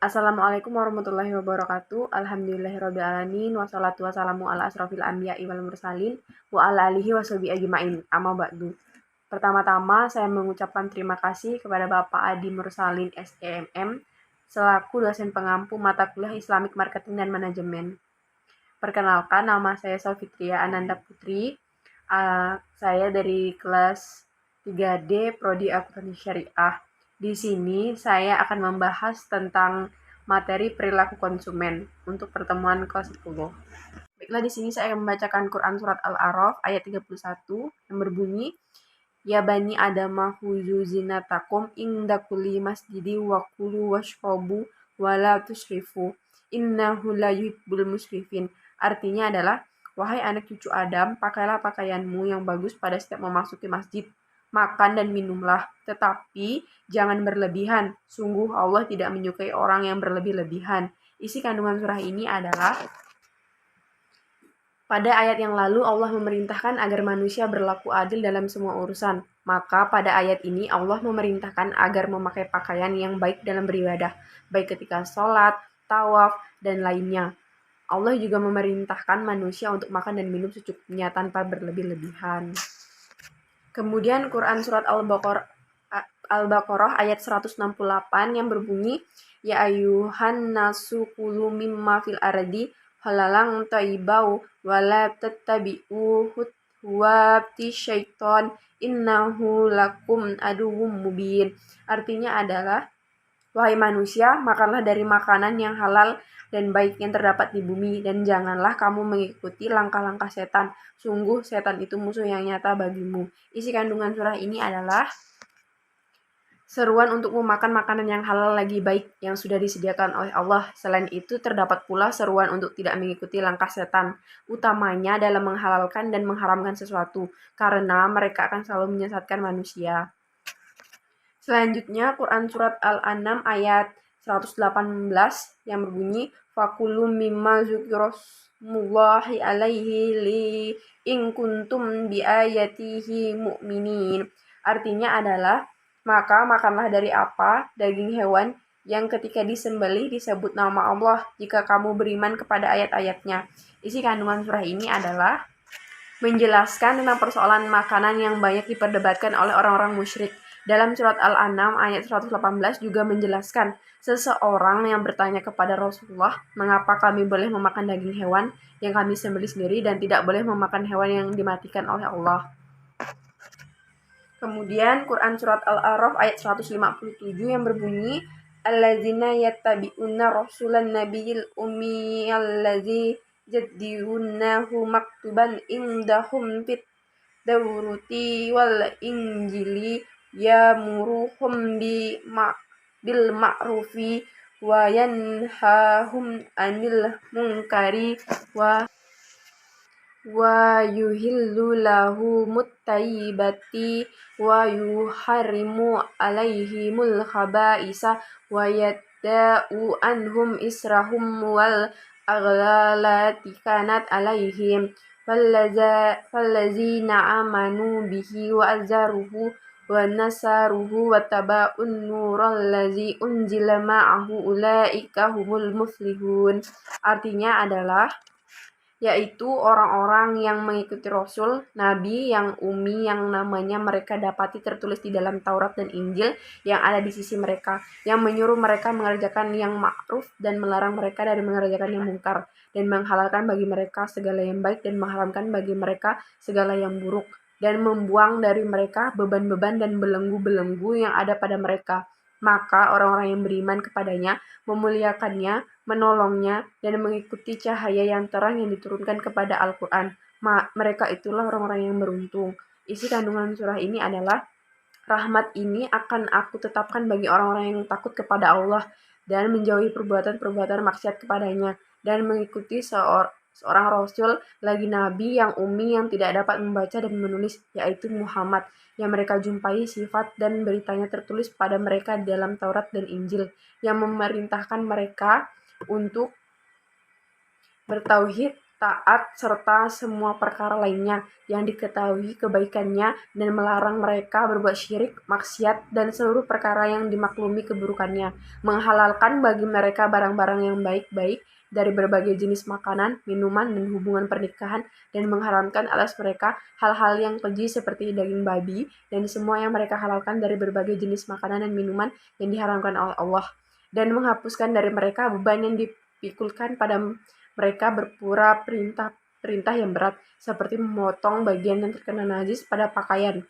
Assalamualaikum warahmatullahi wabarakatuh. Alhamdulillahirabbil alamin wassalatu wassalamu ala asrofil anbiya'i wal mursalin wa ala alihi washabihi ajmain. Amma ba'du. Pertama-tama saya mengucapkan terima kasih kepada Bapak Adi Mursalin SEMM selaku dosen pengampu mata kuliah Islamic Marketing dan Manajemen. Perkenalkan, nama saya Salfitria Ananda Putri. Saya dari kelas 3D Prodi Akuntansi Syariah. Di sini saya akan membahas tentang materi perilaku konsumen untuk pertemuan kelas 10. Baiklah, di sini saya akan membacakan Quran surat Al-A'raf ayat 31 yang berbunyi, Ya bani Adama khuzu zinatakum inda kulli masjidi wa kulu washrabu wa la tusrifu innahu la yuhibbul musrifin. Artinya adalah, wahai anak cucu Adam, pakailah pakaianmu yang bagus pada setiap memasuki masjid. Makan dan minumlah, tetapi jangan berlebihan. Sungguh Allah tidak menyukai orang yang berlebih-lebihan. Isi kandungan surah ini adalah, pada ayat yang lalu Allah memerintahkan agar manusia berlaku adil dalam semua urusan. Maka pada ayat ini Allah memerintahkan agar memakai pakaian yang baik dalam beribadah, baik ketika sholat, tawaf, dan lainnya. Allah juga memerintahkan manusia untuk makan dan minum secukupnya tanpa berlebih-lebihan. Kemudian Quran surat Al-Baqarah ayat 168 yang berbunyi, Ya ayuhan nasu kulu mimma fil ardi halalang taibau wala tattabi'u huwati syaiton innahu lakum aduwwum mubin. Artinya adalah, wahai manusia, makanlah dari makanan yang halal dan baik yang terdapat di bumi, dan janganlah kamu mengikuti langkah-langkah setan. Sungguh setan itu musuh yang nyata bagimu. Isi kandungan surah ini adalah seruan untuk memakan makanan yang halal lagi baik yang sudah disediakan oleh Allah. Selain itu, terdapat pula seruan untuk tidak mengikuti langkah setan, utamanya dalam menghalalkan dan mengharamkan sesuatu, karena mereka akan selalu menyesatkan manusia. Selanjutnya, Quran surat Al-An'am ayat 118 yang berbunyi, Fakulu mimma zukirosmullahi alaihi li in kuntum biayatihi mu'minin. Artinya adalah, maka makanlah dari apa daging hewan yang ketika disembelih disebut nama Allah jika kamu beriman kepada ayat-ayatnya. Isi kandungan surah ini adalah menjelaskan tentang persoalan makanan yang banyak diperdebatkan oleh orang-orang musyrik. Dalam surat Al-An'am ayat 118 juga menjelaskan, seseorang yang bertanya kepada Rasulullah, mengapa kami boleh memakan daging hewan yang kami sembelih sendiri dan tidak boleh memakan hewan yang dimatikan oleh Allah. Kemudian Quran surat Al-A'raf ayat 157 yang berbunyi, Allazina yattabi'unna rasulan nabiyil ummi allazi jaddirunahu maktuban indahum fit dawruti wal injili yamuruhum bil ma'rufi wa yanhahum anil munkari wa yuhillu lahumut tayyibati wa yuharrimu alaihimul khaba'isa wa yadda'u anhum israhum wal aghlallati kanat alaihim fallazina amanu bihi wa azzaruhu wa nasaruhu wa taba'un nural lazi unzila ma'ahu ulaika humul muflihun. Artinya adalah, yaitu orang-orang yang mengikuti Rasul, Nabi yang ummi yang namanya mereka dapati tertulis di dalam Taurat dan Injil yang ada di sisi mereka, yang menyuruh mereka mengerjakan yang ma'ruf dan melarang mereka dari mengerjakan yang mungkar, dan menghalalkan bagi mereka segala yang baik dan mengharamkan bagi mereka segala yang buruk, dan membuang dari mereka beban-beban dan belenggu-belenggu yang ada pada mereka. Maka orang-orang yang beriman kepadanya memuliakannya, menolongnya, dan mengikuti cahaya yang terang yang diturunkan kepada Al-Quran. Mereka itulah orang-orang yang beruntung. Isi kandungan surah ini adalah, rahmat ini akan aku tetapkan bagi orang-orang yang takut kepada Allah dan menjauhi perbuatan-perbuatan maksiat kepadanya, dan mengikuti seorang Rasul lagi Nabi yang ummi yang tidak dapat membaca dan menulis, yaitu Muhammad, yang mereka jumpai sifat dan beritanya tertulis pada mereka dalam Taurat dan Injil, yang memerintahkan mereka untuk bertauhid taat, serta semua perkara lainnya yang diketahui kebaikannya, dan melarang mereka berbuat syirik, maksiat, dan seluruh perkara yang dimaklumi keburukannya, menghalalkan bagi mereka barang-barang yang baik-baik dari berbagai jenis makanan, minuman, dan hubungan pernikahan, dan mengharamkan atas mereka hal-hal yang keji seperti daging babi, dan semua yang mereka halalkan dari berbagai jenis makanan dan minuman yang diharamkan oleh Allah, dan menghapuskan dari mereka beban yang dipikulkan pada mereka berpura perintah yang berat, seperti memotong bagian yang terkena najis pada pakaian,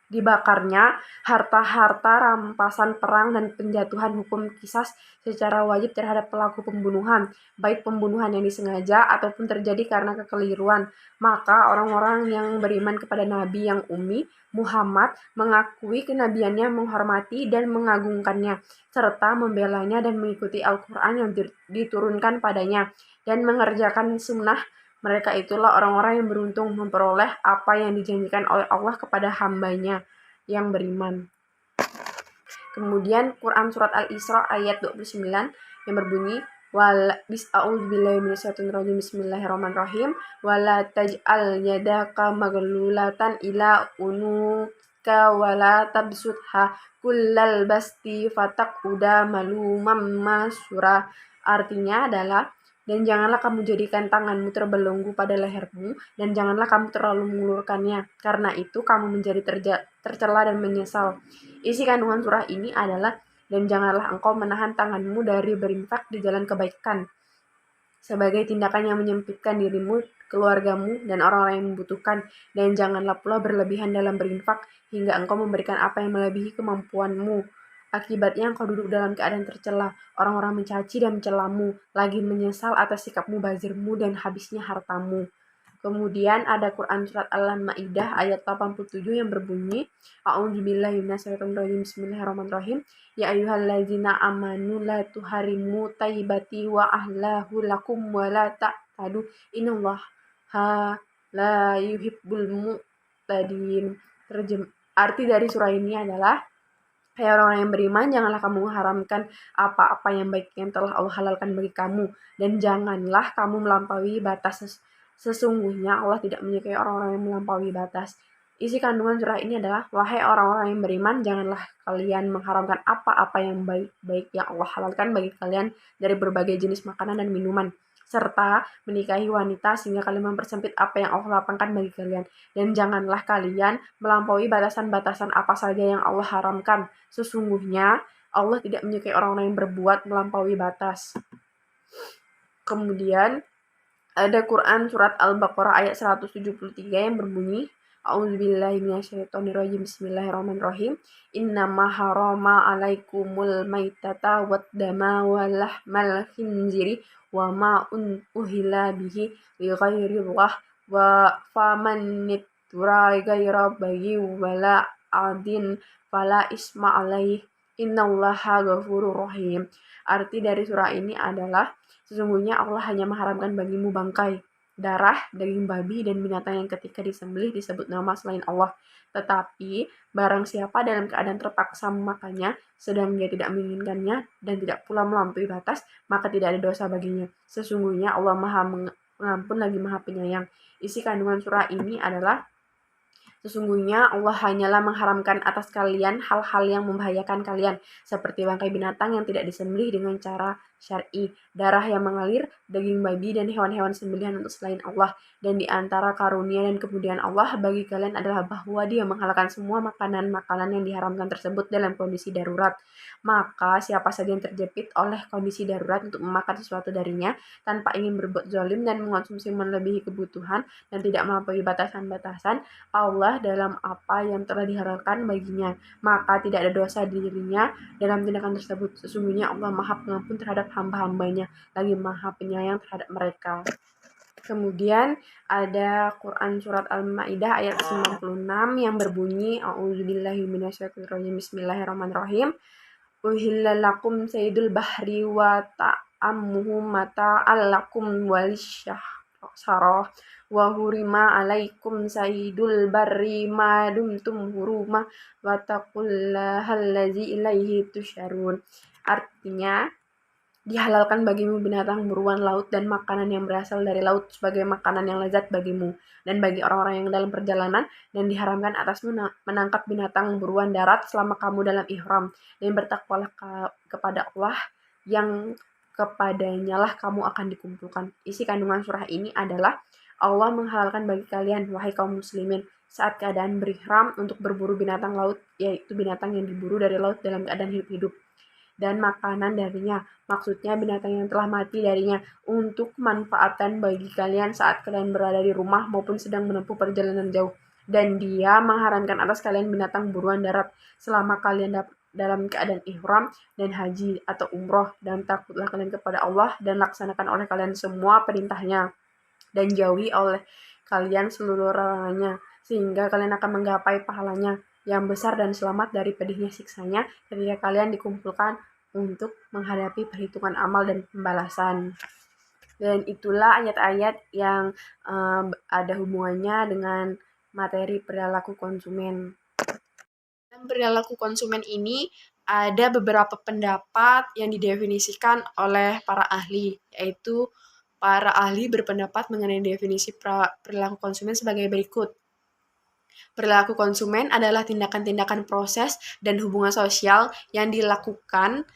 dibakarnya harta-harta rampasan perang, dan penjatuhan hukum qisas secara wajib terhadap pelaku pembunuhan, baik pembunuhan yang disengaja ataupun terjadi karena kekeliruan. Maka orang-orang yang beriman kepada Nabi yang ummi, Muhammad, mengakui kenabiannya, menghormati dan mengagungkannya, serta membelanya dan mengikuti Al-Quran yang diturunkan padanya, dan mengerjakan sunnah. Mereka itulah orang-orang yang beruntung memperoleh apa yang dijanjikan oleh Allah kepada hambanya yang beriman. Kemudian Quran Surat Al-Isra ayat 29 yang berbunyi, Bismillahirrahmanirrahim. Wala taj'al yadaka maglulatan ila unuka wala tabsutha kullal basti fataquda malumam masura. Artinya adalah, dan janganlah kamu jadikan tanganmu terbelenggu pada lehermu, dan janganlah kamu terlalu mengulurkannya, karena itu kamu menjadi tercela dan menyesal. Isi kandungan surah ini adalah, dan janganlah engkau menahan tanganmu dari berinfak di jalan kebaikan, sebagai tindakan yang menyempitkan dirimu, keluargamu, dan orang-orang yang membutuhkan, dan janganlah pula berlebihan dalam berinfak, hingga engkau memberikan apa yang melebihi kemampuanmu. Akibatnya engkau duduk dalam keadaan tercela, orang-orang mencaci dan mencelamu, lagi menyesal atas sikapmu bazirmu dan habisnya hartamu. Kemudian ada Quran Surat Al-Ma'idah ayat 87 yang berbunyi, A'udzubillahi minasyaitonirrajim, Bismillahirrahmanirrahim. Ya ayyuhallazina amanu la tuharimu tayyibati wa ahlahu lakum wa la ta'tadu innallaha la yuhibbul mu'tadin. Arti dari surah ini adalah, hai orang-orang yang beriman, janganlah kamu mengharamkan apa-apa yang baik yang telah Allah halalkan bagi kamu, dan janganlah kamu melampaui batas. Sesungguhnya Allah tidak menyukai orang-orang yang melampaui batas. Isi kandungan surah ini adalah, wahai orang-orang yang beriman, janganlah kalian mengharamkan apa-apa yang baik-baik yang Allah halalkan bagi kalian dari berbagai jenis makanan dan minuman, serta menikahi wanita sehingga kalian mempersempit apa yang Allah lapangkan bagi kalian. Dan janganlah kalian melampaui batasan-batasan apa saja yang Allah haramkan. Sesungguhnya Allah tidak menyukai orang-orang yang berbuat melampaui batas. Kemudian ada Quran Surat Al-Baqarah ayat 173 yang berbunyi, A'udzubillahi minasyaitonirrajim, Bismillahirrahmanirrahim. Innama harama alaikumul maitata wad dama wa lahmal khinziri wa ma uhilla bihi li ghairillah wa faman nittura ghaira baghi wala adin fala isma alaih innallaha ghafurur rahim. Arti dari surah ini adalah, sesungguhnya Allah hanya mengharamkan bagimu bangkai, darah, daging babi, dan binatang yang ketika disembelih disebut nama selain Allah. Tetapi barang siapa dalam keadaan terpaksa memakannya, sedang dia tidak menginginkannya dan tidak pula melampaui batas, maka tidak ada dosa baginya. Sesungguhnya Allah Maha Pengampun lagi Maha Penyayang. Isi kandungan surah ini adalah, sesungguhnya Allah hanyalah mengharamkan atas kalian hal-hal yang membahayakan kalian, seperti bangkai binatang yang tidak disembelih dengan cara syar'i, darah yang mengalir, daging babi, dan hewan-hewan sembelihan untuk selain Allah. Dan di antara karunia dan kemudian Allah bagi kalian adalah bahwa Dia menghalalkan semua makanan-makanan yang diharamkan tersebut dalam kondisi darurat. Maka siapa saja yang terjepit oleh kondisi darurat untuk memakan sesuatu darinya tanpa ingin berbuat zalim dan mengonsumsi melebihi kebutuhan dan tidak melampaui batasan-batasan Allah dalam apa yang telah dihalalkan baginya, maka tidak ada dosa dirinya dalam tindakan tersebut. Sesungguhnya Allah Maha Pengampun terhadap hamba-hambanya, lagi Maha Penyayang terhadap mereka. Kemudian ada Quran Surat Al-Ma'idah ayat 96 yang berbunyi, A'udzubillahi minasyaitonirrajim, Bismillahirrahmanirrahim. Uhilla lakum saydul bahri wa ta'ammuhu mata'al lakum walisyarah wa hurima alaikum saydul barri ma dumtum huruma wa taqullaha allazi ilaihi tusyarun. Artinya, Dihalalkan bagimu binatang buruan laut dan makanan yang berasal dari laut sebagai makanan yang lezat bagimu dan bagi orang-orang yang dalam perjalanan, dan diharamkan atasmu menangkap binatang buruan darat selama kamu dalam ihram, dan bertakwalah kepada Allah yang kepadanya lah kamu akan dikumpulkan. Isi kandungan surah ini adalah Allah menghalalkan bagi kalian, wahai kaum muslimin, saat keadaan berihram untuk berburu binatang laut, yaitu binatang yang diburu dari laut dalam keadaan hidup-hidup, dan makanan darinya, maksudnya binatang yang telah mati darinya, untuk manfaatan bagi kalian saat kalian berada di rumah maupun sedang menempuh perjalanan jauh. Dan Dia mengharamkan atas kalian binatang buruan darat selama kalian dalam keadaan ihram dan haji atau umroh, dan takutlah kalian kepada Allah dan laksanakan oleh kalian semua perintahnya, dan jauhi oleh kalian seluruh larangannya, sehingga kalian akan menggapai pahalanya yang besar dan selamat dari pedihnya siksanya ketika kalian dikumpulkan untuk menghadapi perhitungan amal dan pembalasan. Dan itulah ayat-ayat yang ada hubungannya dengan materi perilaku konsumen. Dalam perilaku konsumen ini ada beberapa pendapat yang didefinisikan oleh para ahli, yaitu para ahli berpendapat mengenai definisi perilaku konsumen sebagai berikut. Perilaku konsumen adalah tindakan-tindakan proses dan hubungan sosial yang dilakukan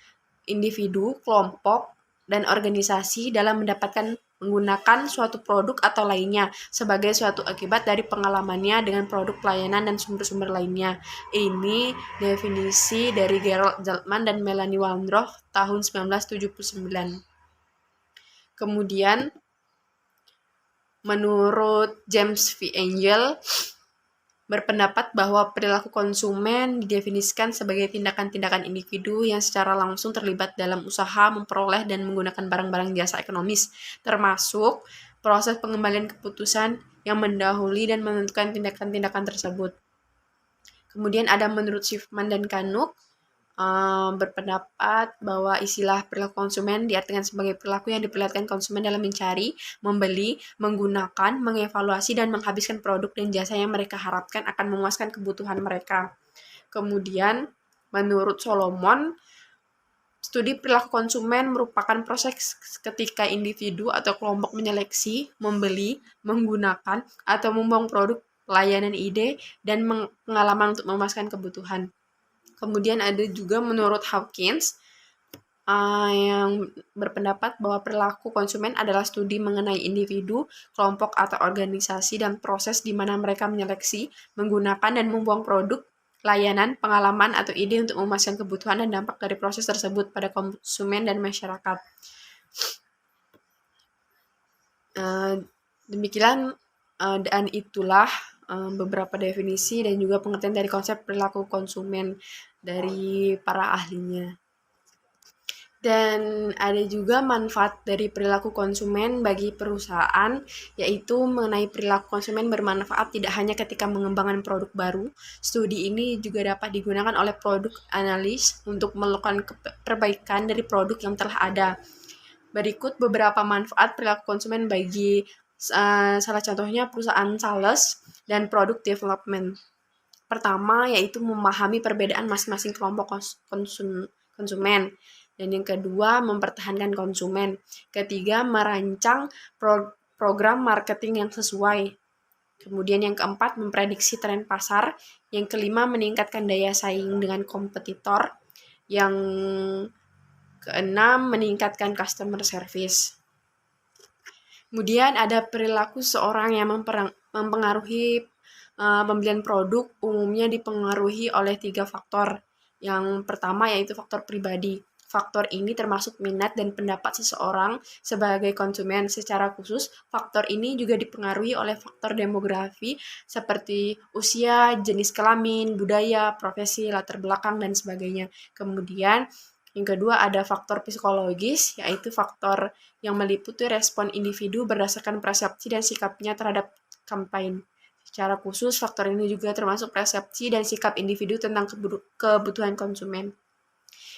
individu, kelompok, dan organisasi dalam mendapatkan menggunakan suatu produk atau lainnya sebagai suatu akibat dari pengalamannya dengan produk pelayanan dan sumber-sumber lainnya. Ini definisi dari Gerald Zeltman dan Melanie Waldorf tahun 1979. Kemudian menurut James V. Angel berpendapat bahwa perilaku konsumen didefinisikan sebagai tindakan-tindakan individu yang secara langsung terlibat dalam usaha memperoleh dan menggunakan barang-barang jasa ekonomis, termasuk proses pengembalian keputusan yang mendahului dan menentukan tindakan-tindakan tersebut. Kemudian ada menurut Schiffman dan Canuck berpendapat bahwa istilah perilaku konsumen diartikan sebagai perilaku yang diperlihatkan konsumen dalam mencari, membeli, menggunakan, mengevaluasi, dan menghabiskan produk dan jasa yang mereka harapkan akan memuaskan kebutuhan mereka. Kemudian, menurut Solomon, studi perilaku konsumen merupakan proses ketika individu atau kelompok menyeleksi, membeli, menggunakan, atau membuang produk, layanan, ide, dan pengalaman untuk memuaskan kebutuhan. Kemudian ada juga menurut Hawkins yang berpendapat bahwa perilaku konsumen adalah studi mengenai individu, kelompok, atau organisasi dan proses di mana mereka menyeleksi, menggunakan, dan membuang produk, layanan, pengalaman, atau ide untuk memuaskan kebutuhan dan dampak dari proses tersebut pada konsumen dan masyarakat. Demikian dan itulah beberapa definisi dan juga pengertian dari konsep perilaku konsumen dari para ahlinya. Dan ada juga manfaat dari perilaku konsumen bagi perusahaan, yaitu mengenai perilaku konsumen bermanfaat tidak hanya ketika mengembangkan produk baru. Studi ini juga dapat digunakan oleh produk analis untuk melakukan perbaikan dari produk yang telah ada. Berikut beberapa manfaat perilaku konsumen bagi salah contohnya perusahaan sales dan product development. Pertama, yaitu memahami perbedaan masing-masing kelompok konsumen. Dan yang kedua, mempertahankan konsumen. Ketiga, merancang program marketing yang sesuai. Kemudian yang keempat, memprediksi tren pasar. Yang kelima, meningkatkan daya saing dengan kompetitor. Yang keenam, meningkatkan customer service. Kemudian ada perilaku seorang yang mempengaruhi pembelian produk, umumnya dipengaruhi oleh 3 faktor. Yang pertama yaitu faktor pribadi. Faktor ini termasuk minat dan pendapat seseorang sebagai konsumen. Secara khusus, faktor ini juga dipengaruhi oleh faktor demografi seperti usia, jenis kelamin, budaya, profesi, latar belakang, dan sebagainya. Kemudian yang kedua ada faktor psikologis, yaitu faktor yang meliputi respon individu berdasarkan persepsi dan sikapnya terhadap kampanye. Secara khusus, faktor ini juga termasuk persepsi dan sikap individu tentang kebutuhan konsumen.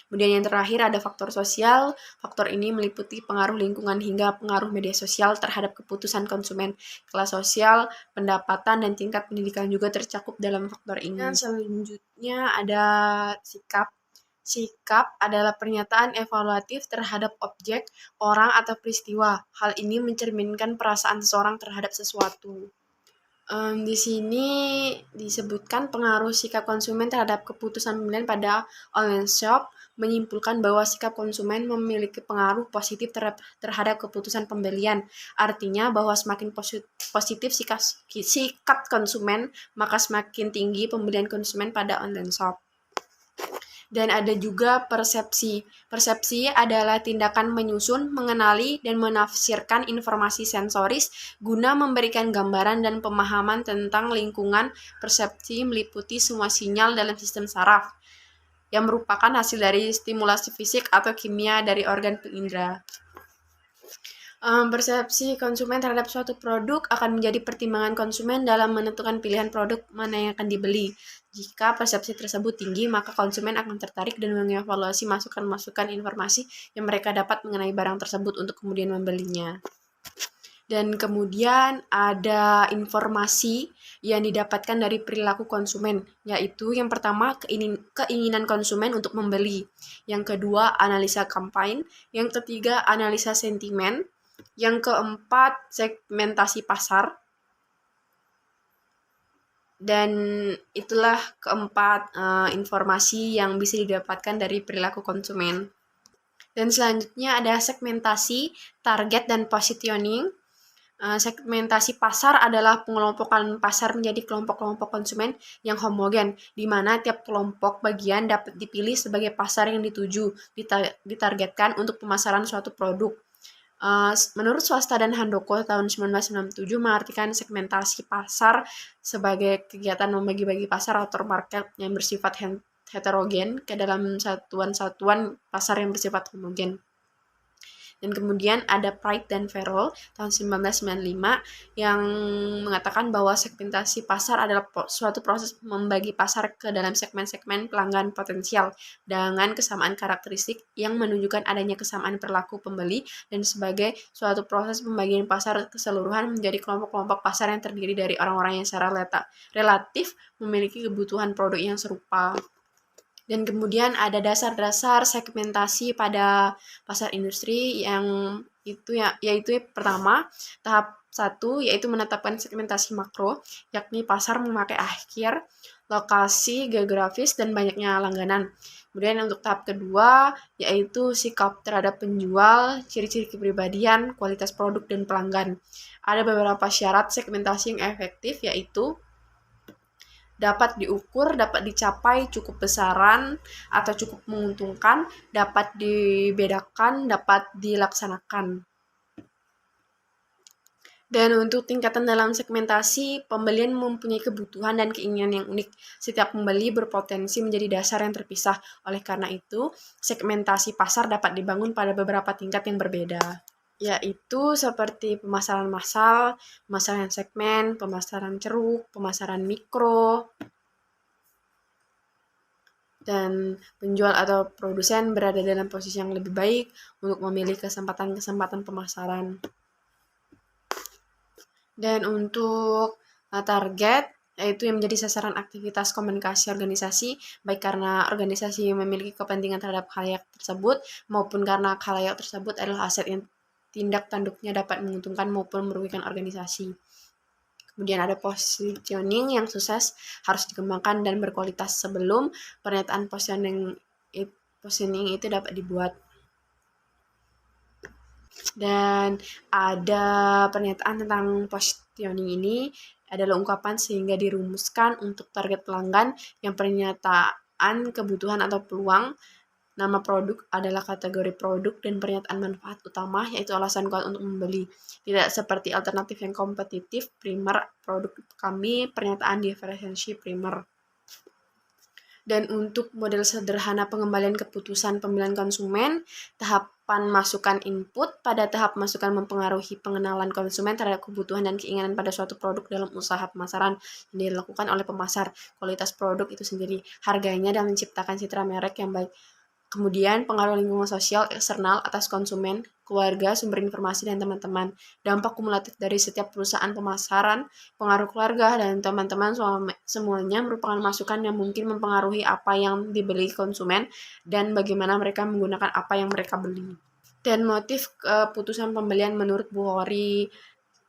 Kemudian yang terakhir ada faktor sosial. Faktor ini meliputi pengaruh lingkungan hingga pengaruh media sosial terhadap keputusan konsumen. Kelas sosial, pendapatan, dan tingkat pendidikan juga tercakup dalam faktor ini. Dan selanjutnya ada sikap. Sikap adalah pernyataan evaluatif terhadap objek, orang, atau peristiwa. Hal ini mencerminkan perasaan seseorang terhadap sesuatu. Di sini disebutkan pengaruh sikap konsumen terhadap keputusan pembelian pada online shop, menyimpulkan bahwa sikap konsumen memiliki pengaruh positif terhadap keputusan pembelian. Artinya bahwa semakin positif sikap konsumen, maka semakin tinggi pembelian konsumen pada online shop. Dan ada juga persepsi. Persepsi adalah tindakan menyusun, mengenali, dan menafsirkan informasi sensoris guna memberikan gambaran dan pemahaman tentang lingkungan. Persepsi meliputi semua sinyal dalam sistem saraf yang merupakan hasil dari stimulasi fisik atau kimia dari organ indera. Persepsi konsumen terhadap suatu produk akan menjadi pertimbangan konsumen dalam menentukan pilihan produk mana yang akan dibeli. Jika persepsi tersebut tinggi, maka konsumen akan tertarik dan mengevaluasi masukan-masukan informasi yang mereka dapat mengenai barang tersebut untuk kemudian membelinya. Dan kemudian ada informasi yang didapatkan dari perilaku konsumen, yaitu yang pertama keinginan konsumen untuk membeli, yang kedua analisa campaign, yang ketiga analisa sentimen, yang keempat, segmentasi pasar. Dan itulah keempat informasi yang bisa didapatkan dari perilaku konsumen. Dan selanjutnya ada segmentasi, target, dan positioning. Segmentasi pasar adalah pengelompokan pasar menjadi kelompok-kelompok konsumen yang homogen, di mana tiap kelompok bagian dapat dipilih sebagai pasar yang dituju, ditargetkan untuk pemasaran suatu produk. Menurut Swasta dan Handoko tahun 1997 mengartikan segmentasi pasar sebagai kegiatan membagi-bagi pasar atau market yang bersifat heterogen ke dalam satuan-satuan pasar yang bersifat homogen. Dan kemudian ada Pride dan Farrell tahun 1995 yang mengatakan bahwa segmentasi pasar adalah suatu proses membagi pasar ke dalam segmen-segmen pelanggan potensial dengan kesamaan karakteristik yang menunjukkan adanya kesamaan perilaku pembeli, dan sebagai suatu proses pembagian pasar keseluruhan menjadi kelompok-kelompok pasar yang terdiri dari orang-orang yang secara relatif memiliki kebutuhan produk yang serupa. Dan kemudian ada dasar-dasar segmentasi pada pasar industri yang yaitu pertama, tahap 1 yaitu menetapkan segmentasi makro, yakni pasar memakai akhir, lokasi, geografis, dan banyaknya langganan. Kemudian untuk tahap kedua yaitu sikap terhadap penjual, ciri-ciri kepribadian, kualitas produk, dan pelanggan. Ada beberapa syarat segmentasi yang efektif, yaitu dapat diukur, dapat dicapai, cukup besaran atau cukup menguntungkan, dapat dibedakan, dapat dilaksanakan. Dan untuk tingkatan dalam segmentasi, pembelian mempunyai kebutuhan dan keinginan yang unik. Setiap pembeli berpotensi menjadi dasar yang terpisah. Oleh karena itu, segmentasi pasar dapat dibangun pada beberapa tingkat yang berbeda, yaitu seperti pemasaran massal, pemasaran segmen, pemasaran ceruk, pemasaran mikro, dan penjual atau produsen berada dalam posisi yang lebih baik untuk memilih kesempatan-kesempatan pemasaran. Dan untuk target, yaitu yang menjadi sasaran aktivitas komunikasi organisasi, baik karena organisasi memiliki kepentingan terhadap khalayak tersebut, maupun karena khalayak tersebut adalah aset yang tindak tanduknya dapat menguntungkan maupun merugikan organisasi. Kemudian ada positioning yang sukses harus dikembangkan dan berkualitas sebelum pernyataan positioning itu dapat dibuat. Dan ada pernyataan tentang positioning ini adalah ungkapan sehingga dirumuskan untuk target pelanggan yang pernyataan kebutuhan atau peluang. Nama produk adalah kategori produk dan pernyataan manfaat utama, yaitu alasan kuat untuk membeli. Tidak seperti alternatif yang kompetitif, primer, produk kami, pernyataan diferensiasi primer. Dan untuk model sederhana pengembalian keputusan pembelian konsumen, tahapan masukan input. Pada tahap masukan mempengaruhi pengenalan konsumen terhadap kebutuhan dan keinginan pada suatu produk dalam usaha pemasaran yang dilakukan oleh pemasar, kualitas produk itu sendiri, harganya, dan menciptakan citra merek yang baik. Kemudian pengaruh lingkungan sosial eksternal atas konsumen keluarga, sumber informasi, dan teman-teman. Dampak kumulatif dari setiap perusahaan pemasaran, pengaruh keluarga, dan teman-teman semuanya merupakan masukan yang mungkin mempengaruhi apa yang dibeli konsumen dan bagaimana mereka menggunakan apa yang mereka beli. Dan motif keputusan pembelian menurut Bukhari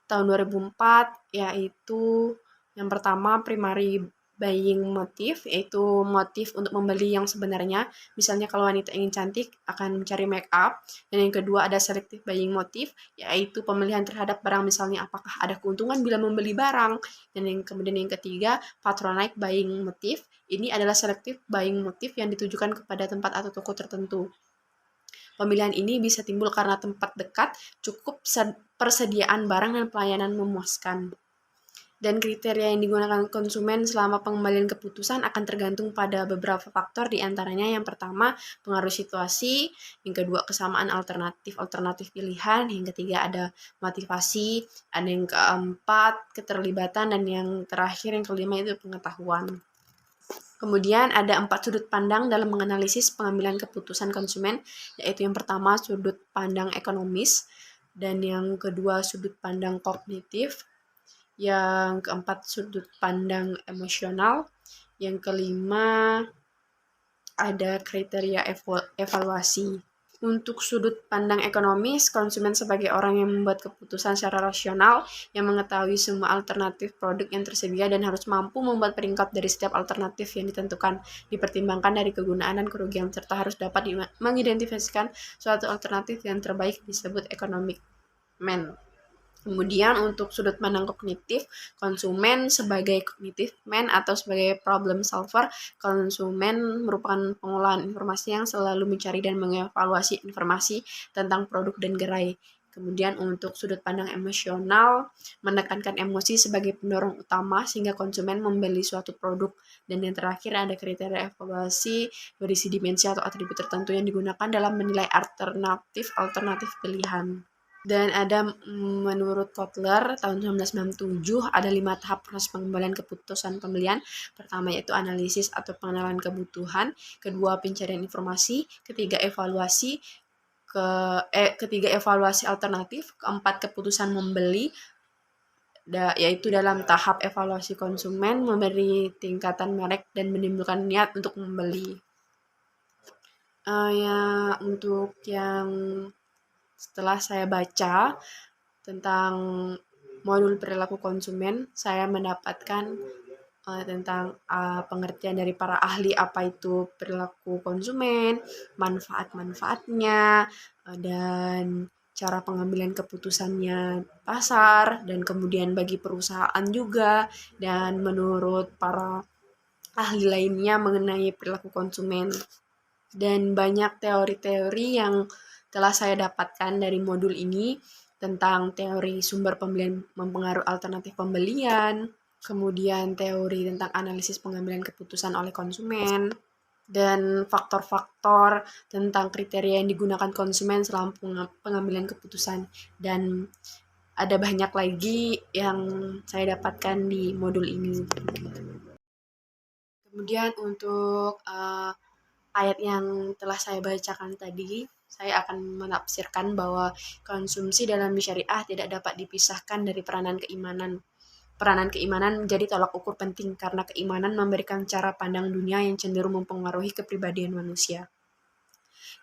tahun 2004 yaitu yang pertama primary buying motif, yaitu motif untuk membeli yang sebenarnya. Misalnya kalau wanita ingin cantik akan mencari make up. Dan yang kedua ada selective buying motif, yaitu pemilihan terhadap barang, misalnya apakah ada keuntungan bila membeli barang. Dan kemudian yang ketiga patronage buying motif, ini adalah selective buying motif yang ditujukan kepada tempat atau toko tertentu. Pemilihan ini bisa timbul karena tempat dekat, cukup persediaan barang dan pelayanan memuaskan. Dan kriteria yang digunakan konsumen selama pengembalian keputusan akan tergantung pada beberapa faktor, di antaranya yang pertama pengaruh situasi, yang kedua kesamaan alternatif pilihan, yang ketiga ada motivasi, ada yang keempat keterlibatan, dan yang terakhir yang kelima itu pengetahuan. Kemudian ada 4 sudut pandang dalam menganalisis pengambilan keputusan konsumen, yaitu yang pertama sudut pandang ekonomis, dan yang kedua sudut pandang kognitif, yang keempat sudut pandang emosional, yang kelima ada kriteria evaluasi. Untuk sudut pandang ekonomis, konsumen sebagai orang yang membuat keputusan secara rasional, yang mengetahui semua alternatif produk yang tersedia dan harus mampu membuat peringkat dari setiap alternatif yang ditentukan, dipertimbangkan dari kegunaan dan kerugian, serta harus dapat mengidentifikasikan suatu alternatif yang terbaik, disebut economic man. Kemudian untuk sudut pandang kognitif, konsumen sebagai cognitive man atau sebagai problem solver, konsumen merupakan pengolahan informasi yang selalu mencari dan mengevaluasi informasi tentang produk dan gerai. Kemudian untuk sudut pandang emosional, menekankan emosi sebagai pendorong utama sehingga konsumen membeli suatu produk. Dan yang terakhir ada kriteria evaluasi berisi dimensi atau atribut tertentu yang digunakan dalam menilai alternatif pilihan. Dan ada menurut Kotler tahun 1997 ada 5 tahap proses pengembalian keputusan pembelian. Pertama yaitu analisis atau pengenalan kebutuhan, kedua pencarian informasi, ketiga evaluasi, ketiga evaluasi alternatif, keempat keputusan membeli, yaitu dalam tahap evaluasi konsumen memberi tingkatan merek dan menimbulkan niat untuk membeli. Ya untuk yang setelah saya baca tentang modul perilaku konsumen, saya mendapatkan tentang pengertian dari para ahli apa itu perilaku konsumen, manfaat-manfaatnya, dan cara pengambilan keputusannya pasar, dan kemudian bagi perusahaan juga, dan menurut para ahli lainnya mengenai perilaku konsumen. Dan banyak teori-teori yang telah saya dapatkan dari modul ini tentang teori sumber pembelian mempengaruhi alternatif pembelian, kemudian teori tentang analisis pengambilan keputusan oleh konsumen, dan faktor-faktor tentang kriteria yang digunakan konsumen selama pengambilan keputusan. Dan ada banyak lagi yang saya dapatkan di modul ini. Kemudian untuk ayat yang telah saya bacakan tadi, saya akan menafsirkan bahwa konsumsi dalam syariah tidak dapat dipisahkan dari peranan keimanan. Peranan keimanan menjadi tolak ukur penting karena keimanan memberikan cara pandang dunia yang cenderung mempengaruhi kepribadian manusia.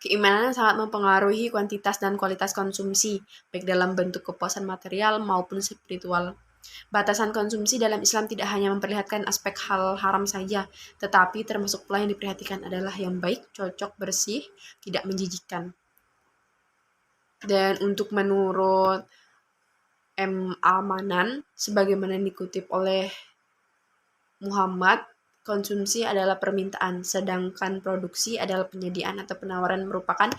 Keimanan sangat mempengaruhi kuantitas dan kualitas konsumsi, baik dalam bentuk kepuasan material maupun spiritual. Batasan konsumsi dalam Islam tidak hanya memperlihatkan aspek hal haram saja, tetapi termasuk pula yang diperhatikan adalah yang baik, cocok, bersih, tidak menjijikkan. Dan untuk menurut M. Al-Manan, sebagaimana dikutip oleh Muhammad, konsumsi adalah permintaan, sedangkan produksi adalah penyediaan atau penawaran, merupakan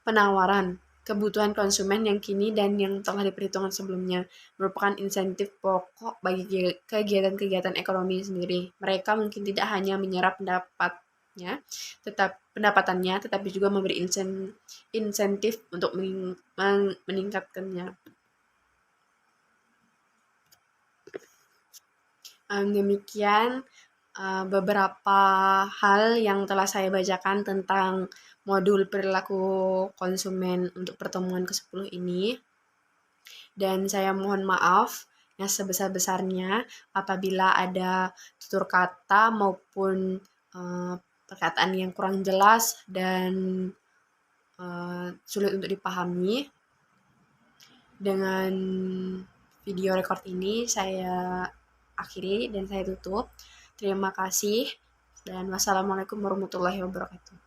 penawaran kebutuhan konsumen yang kini dan yang telah diperhitungkan sebelumnya, merupakan insentif pokok bagi kegiatan-kegiatan ekonomi sendiri. Mereka mungkin tidak hanya menyerap pendapatannya, tetapi juga memberi insentif untuk meningkatkannya. Demikian beberapa hal yang telah saya bacakan tentang modul perilaku konsumen untuk pertemuan ke-10 ini. Dan saya mohon maaf yang sebesar-besarnya apabila ada tutur kata maupun perkataan yang kurang jelas dan sulit untuk dipahami. Dengan video record ini saya akhiri dan saya tutup. Terima kasih dan wassalamualaikum warahmatullahi wabarakatuh.